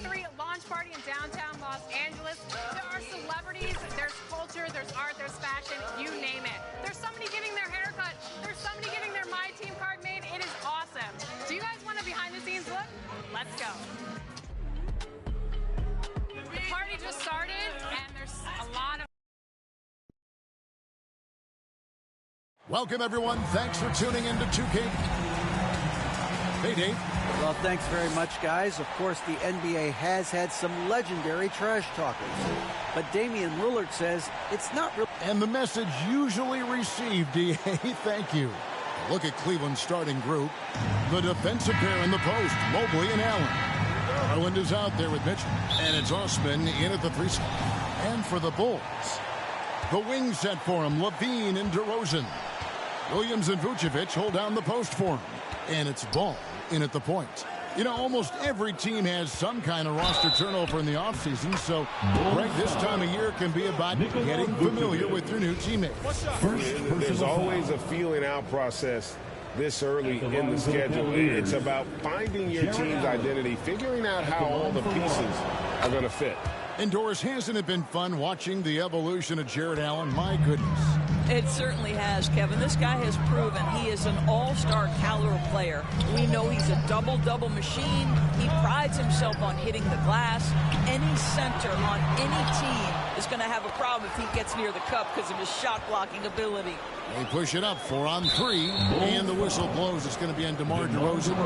2023 launch party in downtown Los Angeles. There are celebrities, there's culture, there's art, there's fashion, you name it. There's somebody getting their hair cut. There's somebody getting their My Team card made. It is awesome. Do you guys want a behind-the-scenes look? Let's go. The party just started, and there's a lot of... Welcome, everyone. Thanks for tuning in to 2K. Hey, Dave. Well, thanks very much, guys. Of course, the NBA has had some legendary trash talkers. But Damian Lillard says it's not real. And the message usually received, DA, thank you. Look at Cleveland's starting group. The defensive pair in the post, Mobley and Allen. Garland is out there with Mitchell. And it's Osman in at the 3 spot. And for the Bulls, the wing set for him, Levine and DeRozan. Williams and Vucevic hold down the post for him. And it's Ball in at the point. You know, almost every team has some kind of roster turnover in the offseason, so Greg, this time of year can be about getting familiar with your new teammates. There's always a feeling out process this early in the schedule. It's about finding your team's identity, figuring out how all the pieces are going to fit. Indoors, hasn't it been fun watching the evolution of Jarrett Allen? My goodness. It certainly has, Kevin. This guy has proven he is an all-star caliber player. We know he's a double-double machine. He prides himself on hitting the glass. Any center on any team is going to have a problem if he gets near the cup because of his shot-blocking ability. They push it up 4 on 3, and the whistle blows. It's going to be on DeMar DeRozan.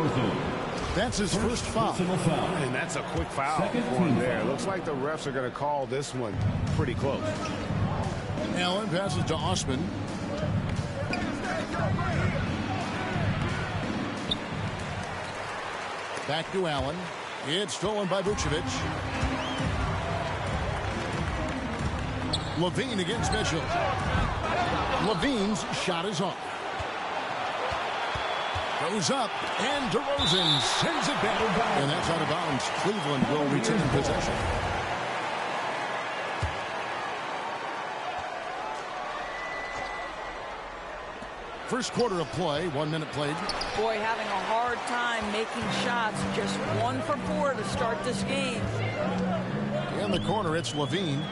That's his first foul. And that's a quick foul for him there. Looks like the refs are going to call this one pretty close. Allen passes to Osman. Back to Allen. It's stolen by Vucevic. Levine against Mitchell. Levine's shot is off. Goes up, and DeRozan sends it back. And that's out of bounds. Cleveland will retain possession. First quarter of play, 1 minute played. Boy, having a hard time making shots. Just 1 for 4 to start this game. In the corner, it's Levine.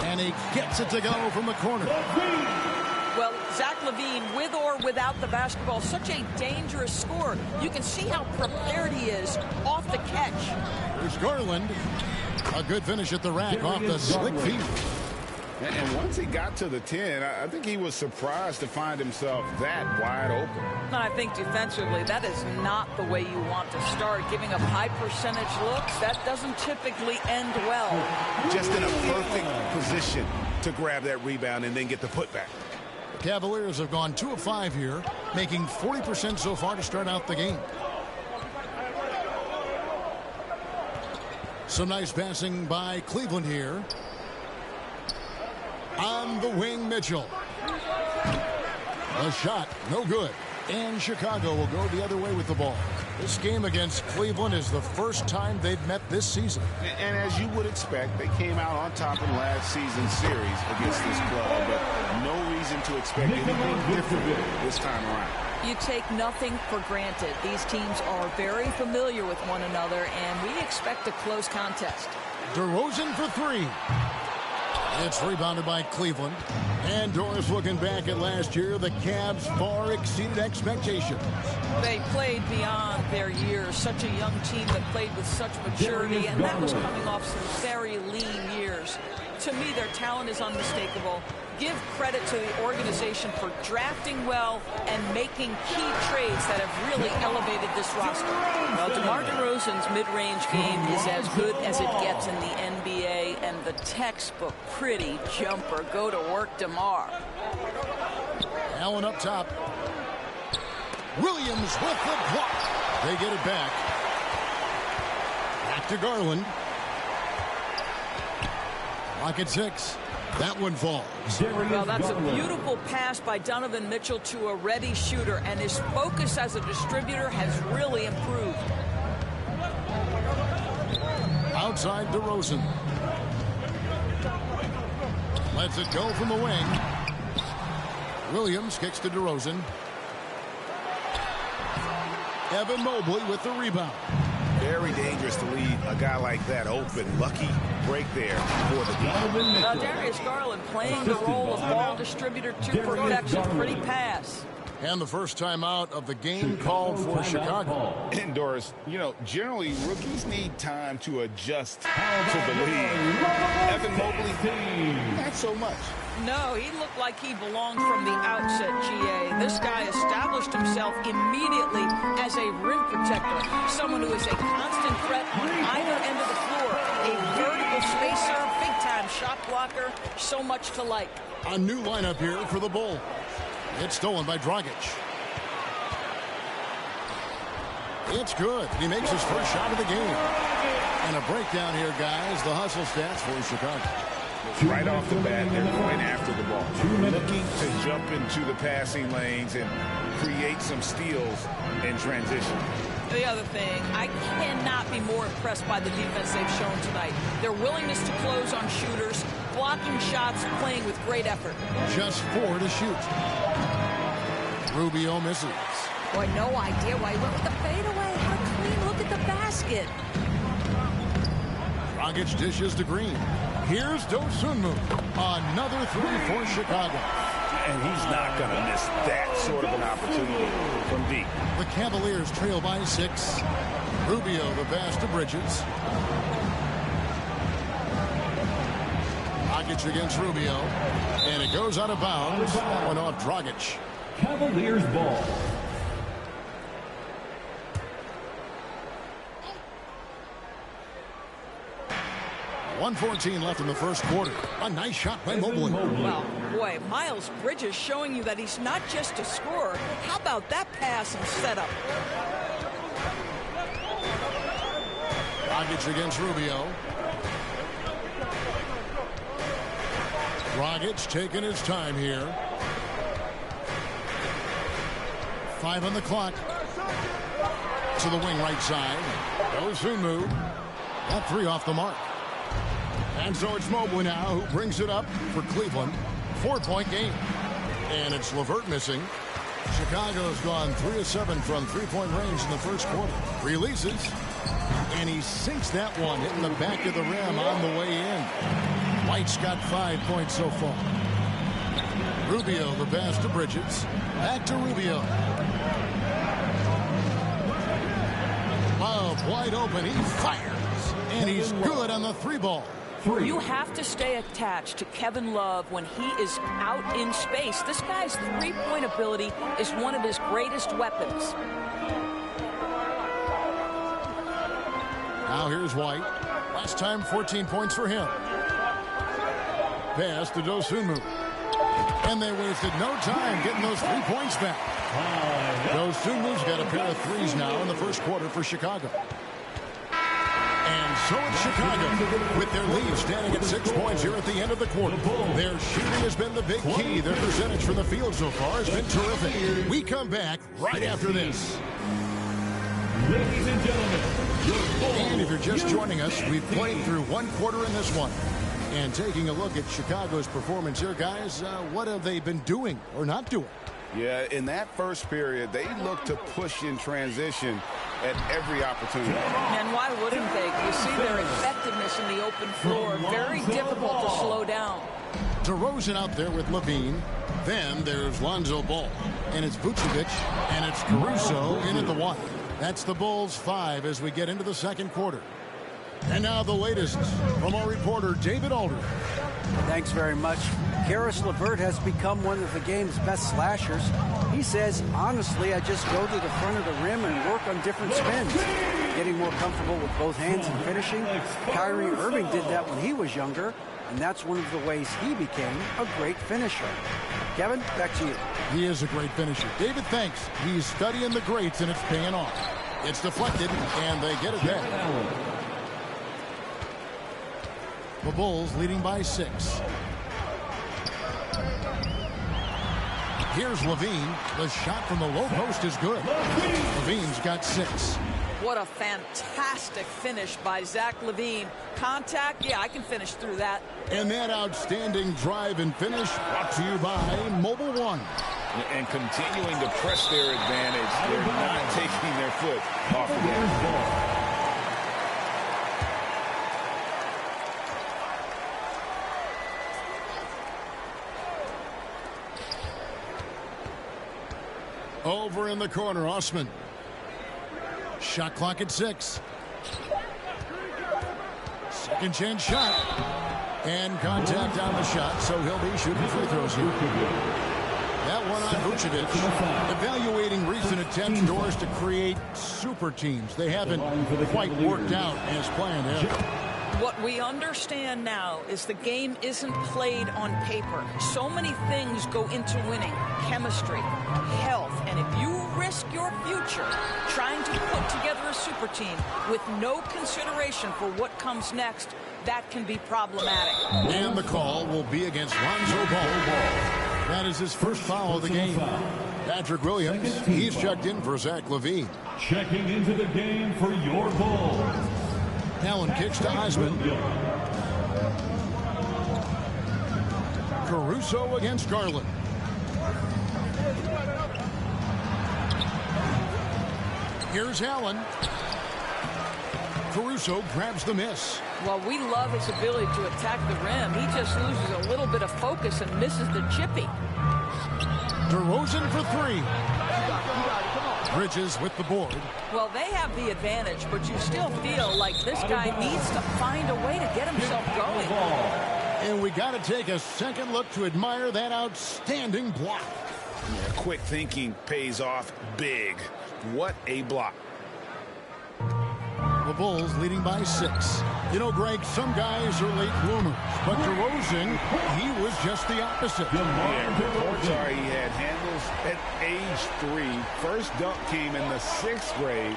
And he gets it to go from the corner. Well, Zach LaVine, with or without the basketball, such a dangerous scorer. You can see how prepared he is off the catch. There's Garland. A good finish at the rack off the slick feet. And once he got to the 10, I think he was surprised to find himself that wide open. And I think defensively, that is not the way you want to start. Giving up high percentage looks, that doesn't typically end well. Just in a perfect position to grab that rebound and then get the putback. The Cavaliers have gone 2 of 5 here, making 40% so far to start out the game. Some nice passing by Cleveland here. On the wing, Mitchell. A shot, no good. And Chicago will go the other way with the ball. This game against Cleveland is the first time they've met this season. And as you would expect, they came out on top in last season's series against this club, but no reason to expect anything different this time around. You take nothing for granted. These teams are very familiar with one another, and we expect a close contest. DeRozan for 3. It's rebounded by Cleveland. And Doris, looking back at last year, the Cavs far exceeded expectations. They played beyond their years. Such a young team that played with such maturity, and that was coming off some very lean years. To me, their talent is unmistakable. Give credit to the organization for drafting well and making key trades that have really elevated this roster. Well, DeMar DeRozan's mid-range game is as good as it gets in the NBA, and the textbook pretty jumper. Go to work, DeMar. Allen up top. Williams with the block. They get it back. Back to Garland. Lock at 6. That one falls. Well, that's a beautiful pass by Donovan Mitchell to a ready shooter, and his focus as a distributor has really improved. Outside DeRozan. Lets it go from the wing. Williams kicks to DeRozan. Evan Mobley with the rebound. Very dangerous to leave a guy like that open. Lucky break there for the defense. Now Darius Garland playing the role of ball distributor to perfection. Pretty pass. And the first time out of the game called for Chicago. And Doris, you know, generally rookies need time to adjust to the league. Evan Mobley, not so much. No, he looked like he belonged from the outset, GA. This guy established himself immediately as a rim protector, someone who is a constant threat on either end of the floor, a vertical spacer, big-time shot blocker, so much to like. A new lineup here for the Bulls. It's stolen by Dragic. It's good. He makes his first shot of the game. And a breakdown here, guys. The hustle stats for Chicago. Right off the bat, they're going after the ball. Looking to jump into the passing lanes and create some steals in transition. The other thing, I cannot be more impressed by the defense they've shown tonight. Their willingness to close on shooters, blocking shots, playing with great effort. Just 4 to shoot. Rubio misses. Boy, no idea why he went with the fadeaway. How clean look at the basket. Dragic dishes to Green. Here's Dosunmu. Another 3 for Chicago. And he's not going to miss that sort of an opportunity from deep. The Cavaliers trail by 6. Rubio the pass to Bridges. Dragic against Rubio. And it goes out of bounds. That one off Dragic. Cavaliers ball. .114 left in the first quarter. A nice shot by Mobley. Wow, boy, Miles Bridges showing you that he's not just a scorer. How about that pass and setup? Dragic against Rubio. Dragic taking his time here. 5 on the clock. To the wing right side. Dosunmu. That 3 off the mark. And so it's Mobley now who brings it up for Cleveland. 4-point game. And it's LeVert missing. Chicago's gone 3 of 7 from three-point range in the first quarter. Releases. And he sinks that one, hitting the back of the rim on the way in. White's got 5 points so far. Rubio, the pass to Bridges. Back to Rubio. Love wide open. He fires. And he's good on the 3-ball. You have to stay attached to Kevin Love when he is out in space. This guy's three-point ability is one of his greatest weapons. Now here's White. Last time 14 points for him. Pass to Dosunmu. And they wasted no time getting those 3 points back. Dosunmu's got a pair of threes now in the first quarter for Chicago. And so it's Chicago with their lead standing at 6 points here at the end of the quarter. Their shooting has been the big key. Their percentage from the field so far has been terrific. We come back right after this. Ladies and gentlemen, and if you're just joining us, we've played through 1 quarter in this one. And taking a look at Chicago's performance here, guys, what have they been doing or not doing? Yeah, in that first period, they looked to push in transition at every opportunity. And why wouldn't they? You see their effectiveness in the open floor. Very difficult to slow down. DeRozan out there with Levine. Then there's Lonzo Ball. And it's Vucevic. And it's Caruso in at the 1. That's the Bulls 5 as we get into the second quarter. And now the latest from our reporter, David Aldridge. Thanks very much. Caris LeVert has become one of the game's best slashers. He says, honestly, I just go to the front of the rim and work on different spins. Getting more comfortable with both hands and finishing. Kyrie Irving did that when he was younger, and that's one of the ways he became a great finisher. Kevin, back to you. He is a great finisher. David, thanks. He's studying the greats, and it's paying off. It's deflected, and they get it back. The Bulls leading by 6. Here's Levine. The shot from the low post is good. Levine's got 6. What a fantastic finish by Zach LaVine. Contact, yeah, I can finish through that. And that outstanding drive and finish brought to you by Mobile One. And continuing to press their advantage. They're not taking their foot off the gas. Over in the corner, Osman. Shot clock at 6. Second chance shot. And contact on the shot, so he'll be shooting free throws here. That one on Vucevic. Evaluating recent attempts, Doris, to create super teams. They haven't quite worked out as planned yet. What we understand now is the game isn't played on paper. So many things go into winning. Chemistry, health, and if you risk your future trying to put together a super team with no consideration for what comes next, that can be problematic. And the call will be against Lonzo Ball. That is his first foul of the game. Patrick Williams, he's checked in for Zach LaVine. Checking into the game for your Bulls. Allen kicks to Osman. Caruso against Garland. Here's Allen. Caruso grabs the miss. Well, we love his ability to attack the rim. He just loses a little bit of focus and misses the chippy. DeRozan for 3. Bridges with the board. Well, they have the advantage, but you still feel like this guy needs to find a way to get himself going. And we got to take a second look to admire that outstanding block. Yeah, quick thinking pays off big. What a block. The Bulls leading by 6. You know, Greg, some guys are late bloomers, but DeRozan, he was just the opposite. Yeah, reports are he had handles at age 3. First dunk came in the 6th grade.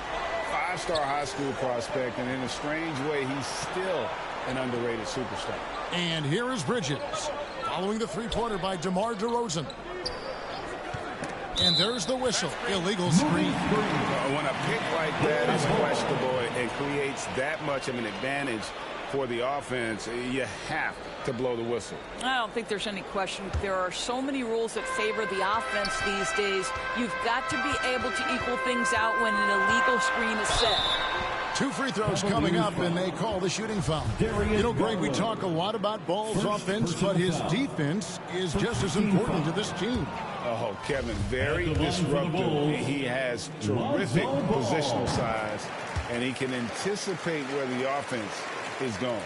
5-star high school prospect, and in a strange way, he's still an underrated superstar. And here is Bridges, following the three-pointer by DeMar DeRozan. And there's the whistle. Illegal screen. When a pick like that is questionable and creates that much of an advantage for the offense, you have to blow the whistle. I don't think there's any question. There are so many rules that favor the offense these days. You've got to be able to equal things out when an illegal screen is set. 2 free throws coming up, and they call the shooting foul. You know, Greg, we talk a lot about Ball's offense, but his defense is just as important to this team. Oh, Kevin, very disruptive. He has terrific positional size, and he can anticipate where the offense is going.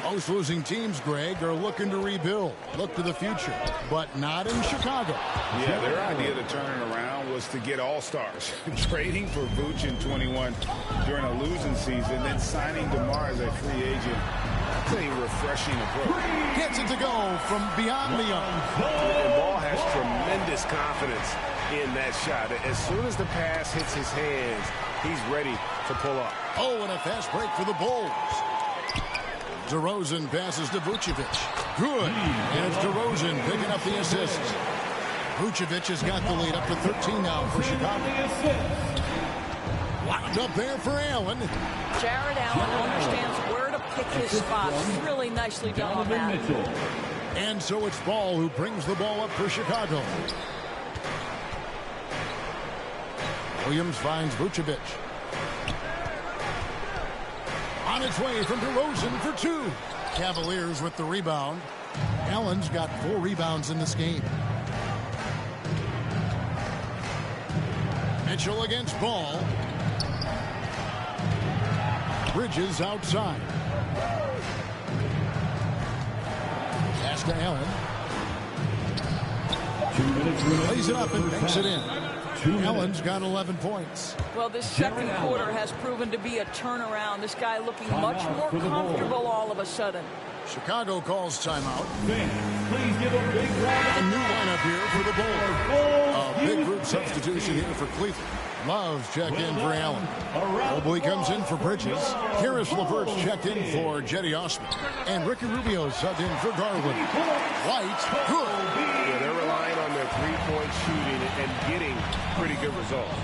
Most losing teams, Greg, are looking to rebuild, look to the future, but not in Chicago. Yeah, their idea to turn it around was to get all-stars. Trading for Vooch in 21 during a losing season, then signing DeMar as a free agent. That's a refreshing approach. Gets it to go from beyond the arc. And Ball has tremendous confidence in that shot. As soon as the pass hits his hands, he's ready to pull up. Oh, and a fast break for the Bulls. DeRozan passes to Vucevic. Good. And it's DeRozan picking up the assist. Vucevic has got the lead up to 13 now for Chicago. Locked up there for Allen. Jared Allen understands where to pick his spots. Really nicely done on that. And so it's Ball who brings the ball up for Chicago. Williams finds Vucevic. On its way from DeRozan for 2. Cavaliers with the rebound. Allen's got 4 rebounds in this game. Mitchell against Ball. Bridges outside. Pass to Allen. 2 minutes remaining. Plays it up and banks it in. Allen's got 11 points. Well, this second quarter has proven to be a turnaround. This guy looking much more comfortable all of a sudden. Chicago calls timeout. Please give a big round. A new lineup here for the Bulls. A big group substitution here for Cleveland. Love's checked in for Allen. Mobley comes in for Bridges. Karis LeVert's checked in for Jetty Osman. And Ricky Rubio subbed in for Garland. White, good. Yeah, they're relying on their three-point shooting and getting pretty good results.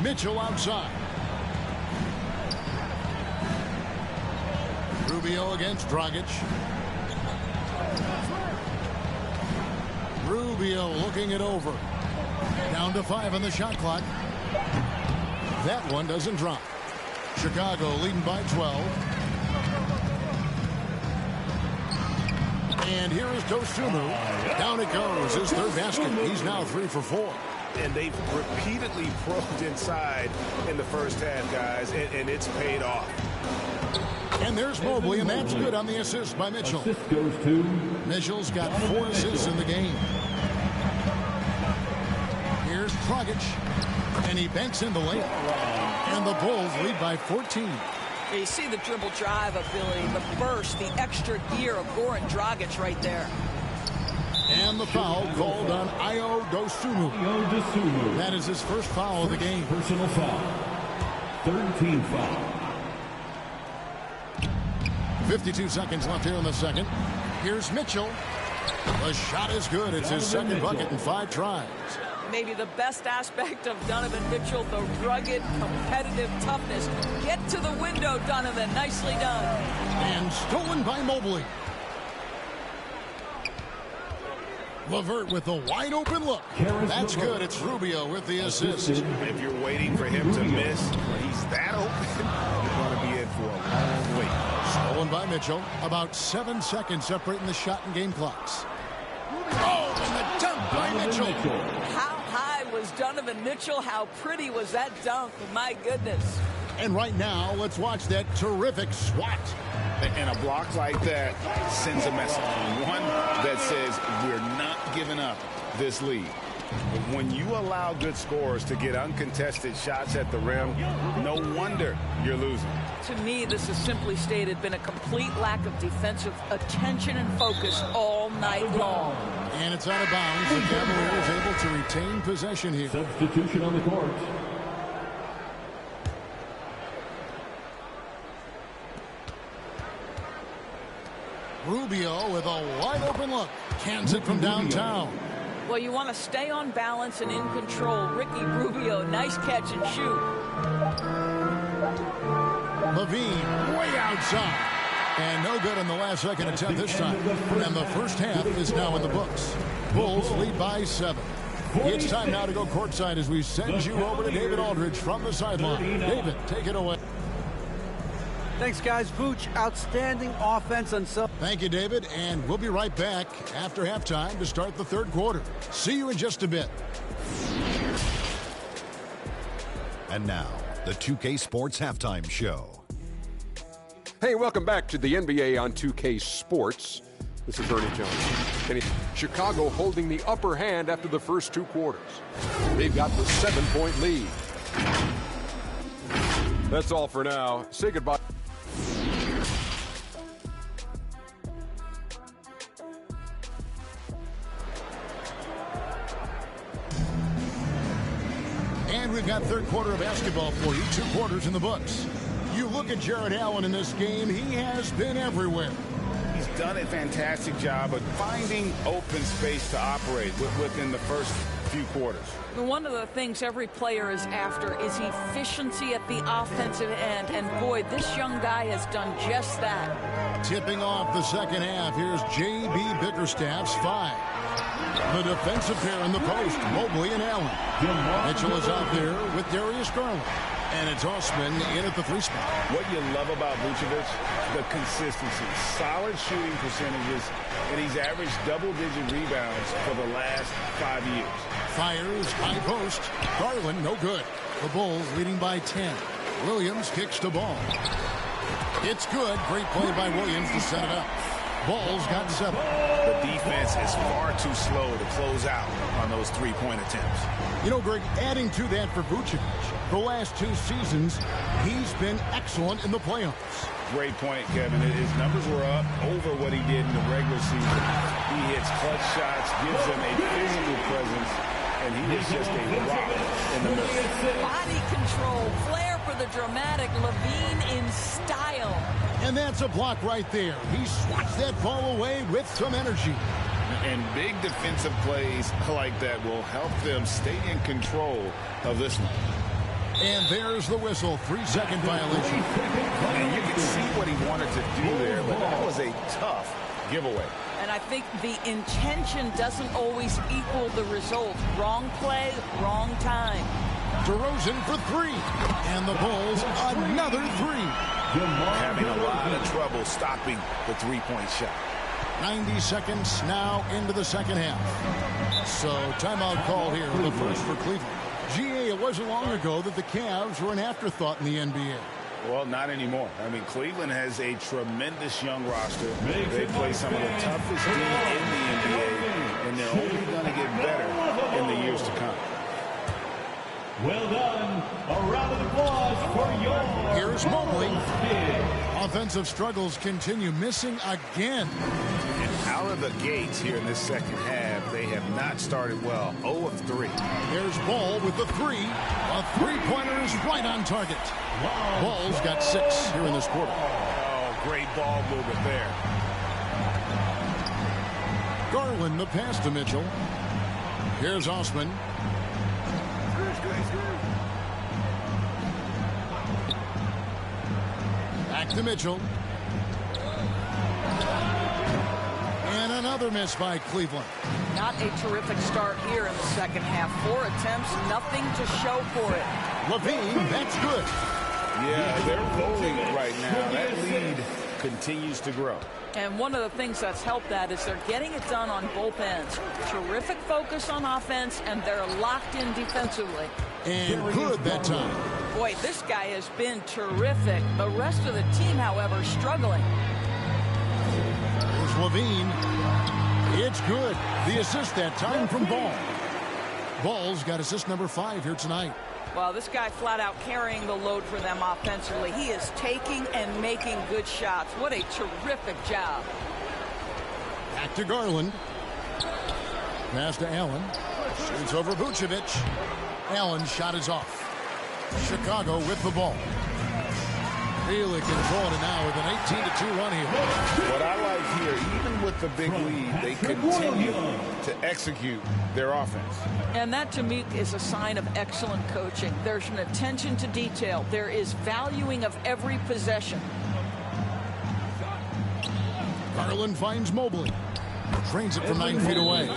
Mitchell outside. Rubio against Dragic. Rubio looking it over. Down to 5 on the shot clock. That one doesn't drop. Chicago leading by 12. And here is Dosunmu. Down it goes. His third basket. He's now 3 for 4. And they've repeatedly probed inside in the first half, guys, and it's paid off. And there's Mobley, and that's good on the assist by Mitchell. Assist goes to Mitchell's got 4 assists in the game. Here's Dragic, and he banks in the layup. And the Bulls lead by 14. You see the dribble drive ability, the burst, the extra gear of Goran Dragic right there. And the foul called on Ayo Dosunmu. That is his first foul of the game. Personal foul. Third team foul. 52 seconds left here in the second. Here's Mitchell. The shot is good. It's his second bucket in 5 tries. Maybe the best aspect of Donovan Mitchell, the rugged, competitive toughness. Get to the window, Donovan. Nicely done. And stolen by Mobley. LeVert with a wide open look. That's good. It's Rubio with the assist. If you're waiting for him to miss, he's that open, you're going to be in for a long wait. Stolen by Mitchell. About 7 seconds separating the shot and game clocks. Oh, and the dunk by Mitchell. How high was Donovan Mitchell? How pretty was that dunk? My goodness. And right now, let's watch that terrific swat. And a block like that sends a message. One that says we're not giving up this lead. When you allow good scorers to get uncontested shots at the rim, no wonder you're losing. To me, this is simply stated been a complete lack of defensive attention and focus all night long. And it's out of bounds. The Cavaliers able to retain possession here. Substitution on the court. Rubio with a wide open look. Cans it from downtown. Well, you want to stay on balance and in control. Ricky Rubio, nice catch and shoot. Levine way outside. And no good in the last second attempt this time. And the first half is now in the books. Bulls lead by 7. It's time now to go courtside as we send you over to David Aldridge from the sideline. David, take it away. Thanks, guys. Vooch, outstanding offense on some. Thank you, David. And we'll be right back after halftime to start the third quarter. See you in just a bit. And now, the 2K Sports Halftime Show. Hey, welcome back to the NBA on 2K Sports. This is Ernie Jones. And Chicago holding the upper hand after the first 2 quarters. They've got the 7-point lead. That's all for now. Say goodbye. And we've got third quarter of basketball for you. 2 quarters in the books. You look at Jarrett Allen in this game, he has been everywhere. He's done a fantastic job of finding open space to operate within the first few quarters. One of the things every player is after is efficiency at the offensive end. And boy, this young guy has done just that. Tipping off the second half, here's J.B. Bickerstaff's 5. The defensive pair in the post, Mobley and Allen. Mitchell is out there with Darius Garland. And it's Osman in at the 3 spot. What you love about Vucevic, the consistency, solid shooting percentages, and he's averaged double-digit rebounds for the last 5 years. Fires, high post. Garland, no good. The Bulls leading by 10. Williams kicks the ball. It's good. Great play by Williams to set it up. Bulls got 7. The defense is far too slow to close out on those 3-point attempts. You know, Greg, adding to that for Vucevic, the last 2 seasons, he's been excellent in the playoffs. Great point, Kevin. His numbers were up over what he did in the regular season. He hits clutch shots, gives them a physical presence, and he is just a rock in the middle. Body control, flair for the dramatic, Levine in style. And that's a block right there. He swats that ball away with some energy. And big defensive plays like that will help them stay in control of this one. And there's the whistle. 3-second violation. And you can see what he wanted to do there, but that was a tough giveaway. And I think the intention doesn't always equal the result. Wrong play, wrong time. DeRozan for 3. And the Bulls, another 3. Having a lot of trouble stopping the 3-point shot. 90 seconds now into the second half. So timeout call here, the first for Cleveland. GA, it wasn't long ago that the Cavs were an afterthought in the NBA. Well, not anymore. I mean, Cleveland has a tremendous young roster. They play some of the toughest D in the NBA, and they're only going to get better in the years to come. Well done. A round of applause for your... Here's Mobley. Offensive struggles continue, missing again. And out of the gates here in this second half, they have not started well. 0 of 3. There's Ball with the 3. A three-pointer is right on target. Ball's got 6 here in this quarter. Oh, great ball movement there. Garland, the pass to Mitchell. Here's Osman. Back to Mitchell. And another miss by Cleveland. Not a terrific start here in the second half. 4 attempts, nothing to show for it. Levine, that's good. Yeah, they're rolling right now. That lead continues to grow. And one of the things that's helped that is they're getting it done on both ends. Terrific focus on offense, and they're locked in defensively. And good that time. Boy, this guy has been terrific. The rest of the team, however, struggling. There's Levine. It's good. The assist that time from Ball. Ball's got assist number 5 here tonight. Well, this guy flat out carrying the load for them offensively. He is taking and making good shots. What a terrific job. Back to Garland. Pass to Allen. Shoots over Vucevic. Allen's shot is off. Chicago with the ball. Really controlling it now with an 18-2 run here. What I like here, even with the big lead, they continue to execute their offense. And that, to me, is a sign of excellent coaching. There's an attention to detail. There is valuing of every possession. Garland finds Mobley. Trains it from 9 feet away.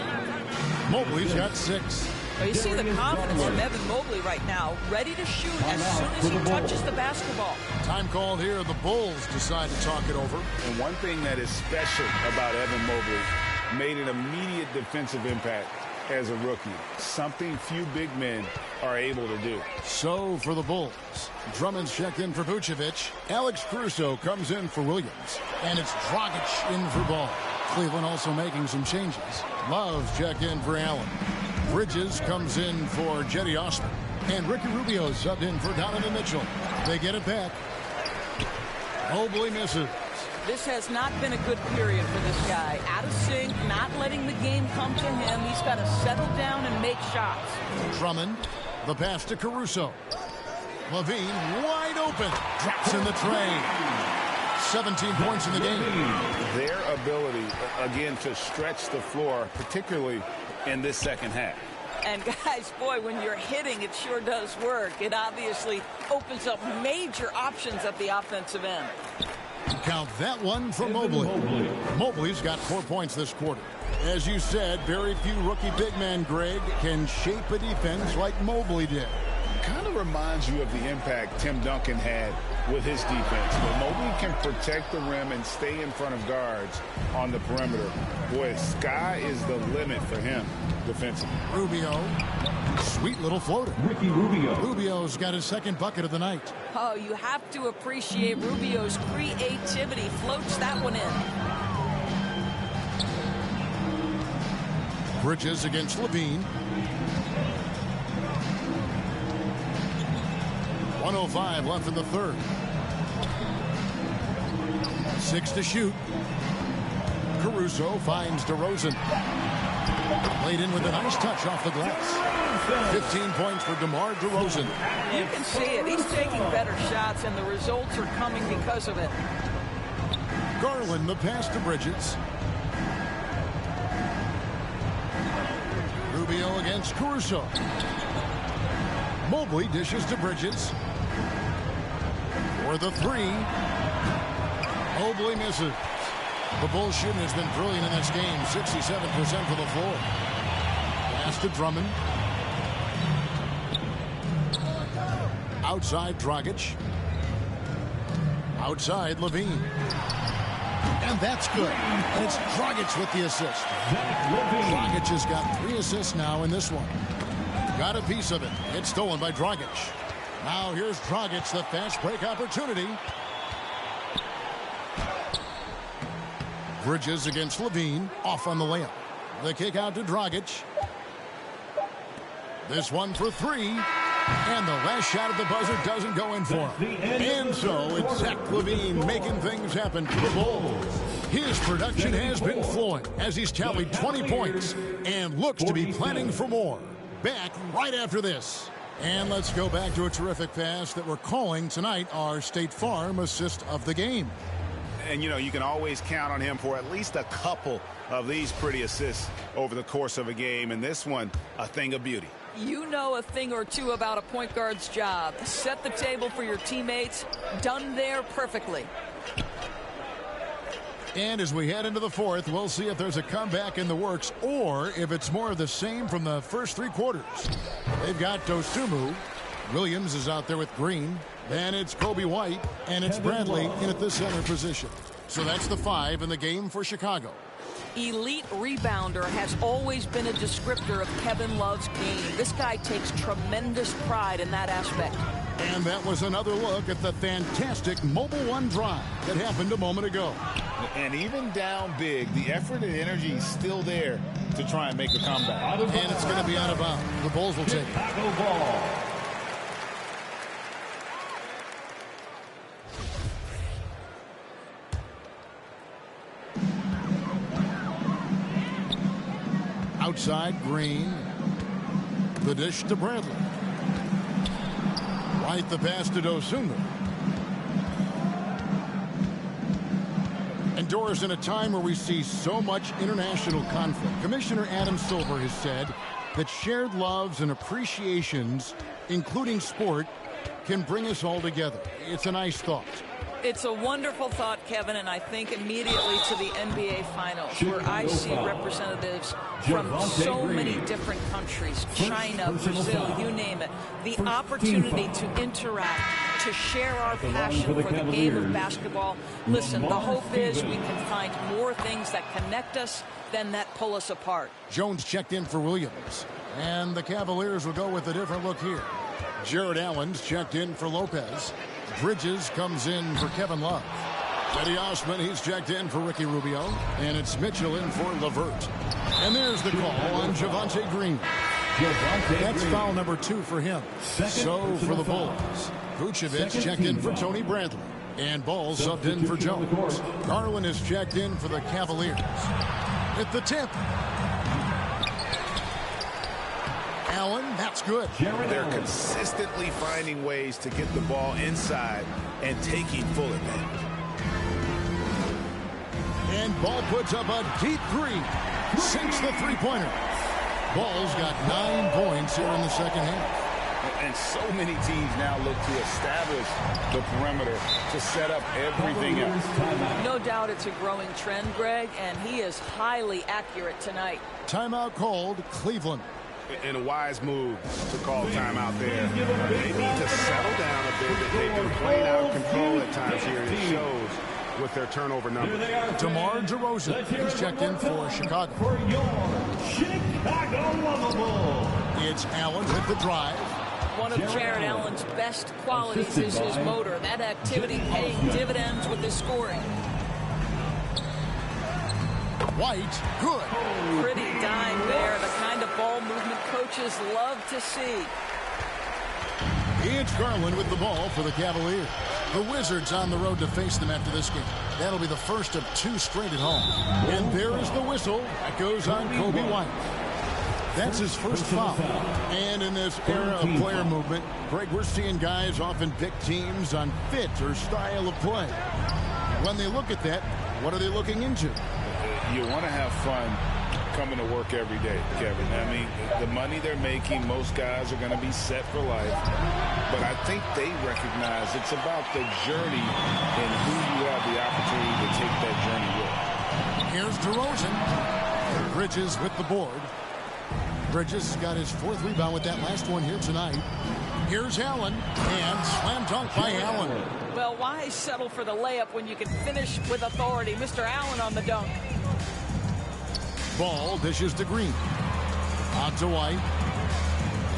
Mobley's got 6. Well, you see the confidence from Evan Mobley right now, ready to shoot as soon as he touches the basketball. Time called here. The Bulls decide to talk it over. And one thing that is special about Evan Mobley, made an immediate defensive impact as a rookie. Something few big men are able to do. So for the Bulls, Drummond's checked in for Vucevic. Alex Caruso comes in for Williams. And it's Dragic in for Ball. Cleveland also making some changes. Love's checked in for Allen. Bridges comes in for Jetty Osman. And Ricky Rubio subbed in for Donovan Mitchell. They get it back. Mobley misses. This has not been a good period for this guy. Out of sync, not letting the game come to him. He's got to settle down and make shots. Drummond, the pass to Caruso. Levine, wide open. Drops in the tray. 17 points in the game. Their ability, again, to stretch the floor, particularly in this second half. And guys, boy, when you're hitting, it sure does work. It obviously opens up major options at the offensive end. Count that one for Mobley. Mobley's got 4 points this quarter. As you said, very few rookie big men, Greg, can shape a defense like Mobley did. Kind of reminds you of the impact Tim Duncan had with his defense. But Mobley can protect the rim and stay in front of guards on the perimeter. Boy, sky is the limit for him defensively. Rubio, sweet little floater. Ricky Rubio. Rubio's got his second bucket of the night. Oh, you have to appreciate Rubio's creativity. Floats that one in. Bridges against Levine. 1:05 left in the third. 6 to shoot. Caruso finds DeRozan. Played in with a nice touch off the glass. 15 points for DeMar DeRozan. You can see it. He's taking better shots, and the results are coming because of it. Garland, the pass to Bridges. Rubio against Caruso. Mobley dishes to Bridges. For the 3. Mobley misses. The Bulls shooting has been brilliant in this game. 67% for the floor. Pass to Drummond. Outside Dragic. Outside Levine. And that's good. And it's Dragic with the assist. Dragic has got 3 assists now in this one. Got a piece of it. It's stolen by Dragic. Now here's Dragic, the fast break opportunity. Bridges against Levine. Off on the layup. The kick out to Dragic. This one for 3. And the last shot at the buzzer doesn't go in for him. And so it's Zach LaVine making things happen for the Bulls. His production has been flowing as he's tallied 20 points and looks to be planning for more. Back right after this. And let's go back to a terrific pass that we're calling tonight our State Farm assist of the game. And, you know, you can always count on him for at least a couple of these pretty assists over the course of a game. And this one, a thing of beauty. You know a thing or two about a point guard's job. Set the table for your teammates. Done there perfectly. And as we head into the fourth, we'll see if there's a comeback in the works or if it's more of the same from the first 3 quarters. They've got Dosunmu. Williams is out there with Green. Then it's Kobe White. And it's Bradley in at the center position. So that's the 5 in the game for Chicago. Elite rebounder has always been a descriptor of Kevin Love's game. This guy takes tremendous pride in that aspect. And that was another look at the fantastic Mobile One drive that happened a moment ago. And even down big, the effort and energy is still there to try and make a comeback. And it's going to be out of bounds. The Bulls will take it. Chicago ball. Outside, Green. The dish to Bradley. Right the pass to Dosunmu. And Doris, in a time where we see so much international conflict, Commissioner Adam Silver has said that shared loves and appreciations, including sport, can bring us all together. It's a nice thought. It's a wonderful thought, Kevin, and I think immediately to the NBA Finals, where I see representatives from so many different countries, China, Brazil, you name it. The opportunity to interact, to share our passion for the game of basketball. Listen, the hope is we can find more things that connect us than that pull us apart. Jones checked in for Williams, and the Cavaliers will go with a different look here. Jared Allen's checked in for Lopez. Bridges comes in for Kevin Love. Eddie Osman, he's checked in for Ricky Rubio. And it's Mitchell in for LeVert. And there's the call on Javonte Green. That's foul number 2 for him. So for the Bulls, Vucevic checked in for Tony Bradley. And Ball subbed in for Jones. Garland is checked in for the Cavaliers. At the tip. Allen, that's good. They're consistently finding ways to get the ball inside and taking full advantage. And Ball puts up a deep 3. Sinks the three-pointer. Ball's got 9 points here in the second half. And so many teams now look to establish the perimeter to set up everything else. No doubt it's a growing trend, Greg, and he is highly accurate tonight. Timeout called, Cleveland. In a wise move to call timeout there. They need to settle down a bit. They've been playing out of control at times here, and it shows with their turnover number. DeMar DeRozan, he's checked in for Chicago. For your Chicago Bulls. It's Allen with the drive. One of Jared Allen's best qualities is his motor. That activity paying dividends with his scoring. White, good. Pretty dime there, the kind of ball movement coaches love to see. It's Garland with the ball for the Cavaliers. The Wizards on the road to face them after this game. That'll be the first of 2 straight at home. And there is the whistle that goes on Kobe White. That's his first foul. And in this era of player movement, Greg, we're seeing guys often pick teams on fit or style of play. When they look at that, what are they looking into? You want to have fun coming to work every day, Kevin. I mean, the money they're making, most guys are going to be set for life. But I think they recognize it's about the journey and who you have the opportunity to take that journey with. Here's DeRozan. Bridges with the board. Bridges got his 4th rebound with that last one here tonight. Here's Allen, and slam dunk by Allen. Well, why settle for the layup when you can finish with authority? Mr. Allen on the dunk. Ball dishes to Green. Out to White.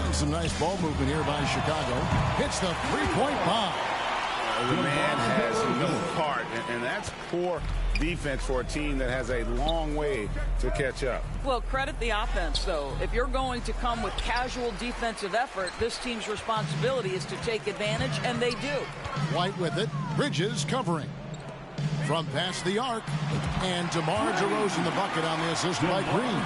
And some nice ball movement here by Chicago. Hits the three-point bomb. The man has no heart, and that's poor defense for a team that has a long way to catch up. Well, credit the offense, though. If you're going to come with casual defensive effort, this team's responsibility is to take advantage, and they do. White with it. Bridges covering. From past the arc. And DeMar DeRozan the bucket on the assist by Green.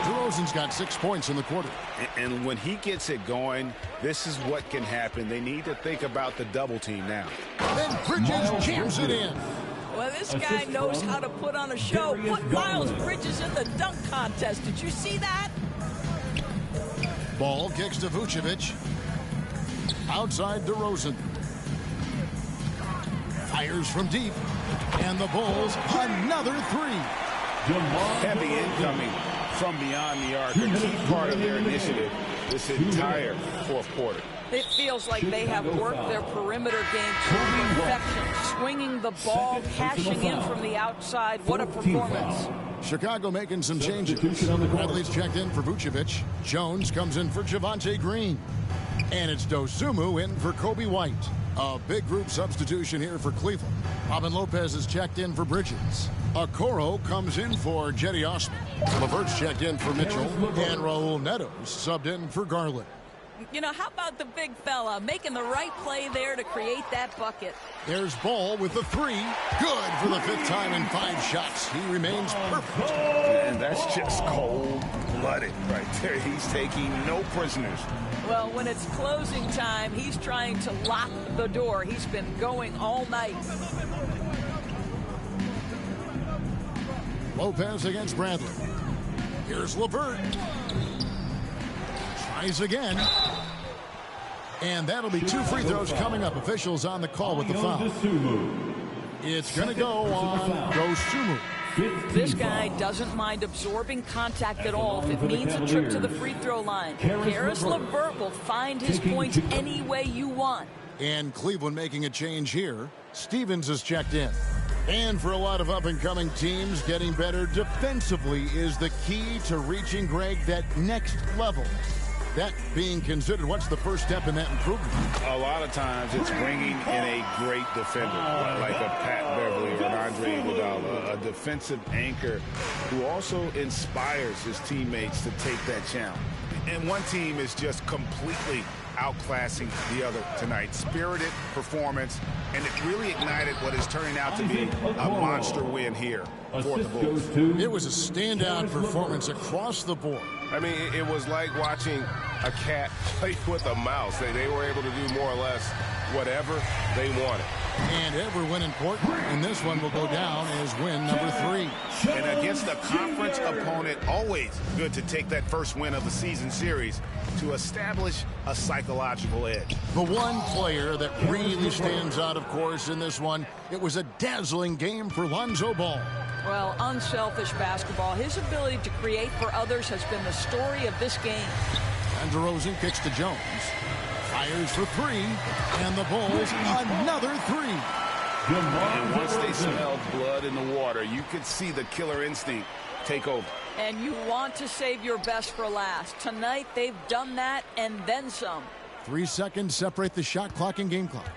DeRozan's got 6 points in the quarter. And when he gets it going, this is what can happen. They need to think about the double team now. Then Bridges jams it in. Well, this guy knows how to put on a show. Put Miles Bridges in the dunk contest. Did you see that? Ball kicks to Vucevic. Outside DeRozan. Fires from deep. And the Bulls, another three. Heavy incoming from beyond the arc. A key part of their initiative this entire fourth quarter. It feels like they have worked their perimeter game to perfection. Swinging the ball, cashing in from the outside. What a performance. Chicago making some changes. Bradley's checked in for Vucevic. Jones comes in for Javonte Green. And it's Dosunmu in for Kobe White. A big group substitution here for Cleveland. Robin Lopez is checked in for Bridges. Okoro comes in for Jetty Osman. LeVert's checked in for Mitchell. And Raul Neto's subbed in for Garland. You know, how about the big fella making the right play there to create that bucket? There's Ball with the three. Good for the 5th time in 5 shots. He remains perfect. And that's just cold-blooded right there. He's taking no prisoners. Well, when it's closing time, he's trying to lock the door. He's been going all night. Lopez against Bradley. Here's LeVert. Tries again. And that'll be 2 free throws coming up. Officials on the call with the foul. It's going to go on Dosunmu. This guy doesn't mind absorbing contact at all if it means a trip to the free throw line. Caris LeVert will find his points any way you want. And Cleveland making a change here. Stevens is checked in. And for a lot of up-and-coming teams, getting better defensively is the key to reaching, Greg, that next level. That being considered, what's the first step in that improvement? A lot of times it's bringing in a great defender, like a Pat Beverly or an Andre Iguodala, a defensive anchor who also inspires his teammates to take that challenge. And one team is just completely outclassing the other tonight. Spirited performance, and it really ignited what is turning out to be a monster win here for the Bulls. It was a standout performance across the board. I mean, it was like watching a cat play with a mouse. They were able to do more or less whatever they wanted. And every win important, and this one will go down as win number 3. And against a conference opponent, always good to take that first win of the season series to establish a psychological edge. The one player that really stands out, of course, in this one, it was a dazzling game for Lonzo Ball. Well, unselfish basketball. His ability to create for others has been the story of this game. And DeRozan kicks to Jones. Fires for 3, and the Bulls another 3. And once they smelled blood in the water, you could see the killer instinct take over. And you want to save your best for last. Tonight, they've done that and then some. 3 seconds separate the shot clock and game clock.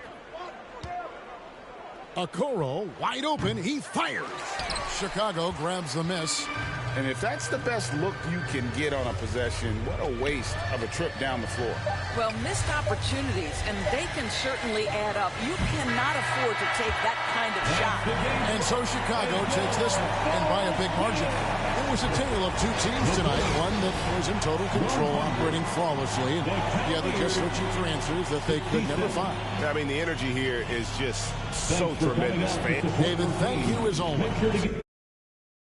Okoro wide open. He fires. Chicago grabs the miss. And if that's the best look you can get on a possession, what a waste of a trip down the floor. Well, missed opportunities, and they can certainly add up. You cannot afford to take that kind of shot. And so Chicago takes this one, and by a big margin. It was a tale of 2 teams tonight, one that was in total control, operating flawlessly, and the other just searching for answers that they could never find. I mean, the energy here is just so tremendous, man. David, thank you as always.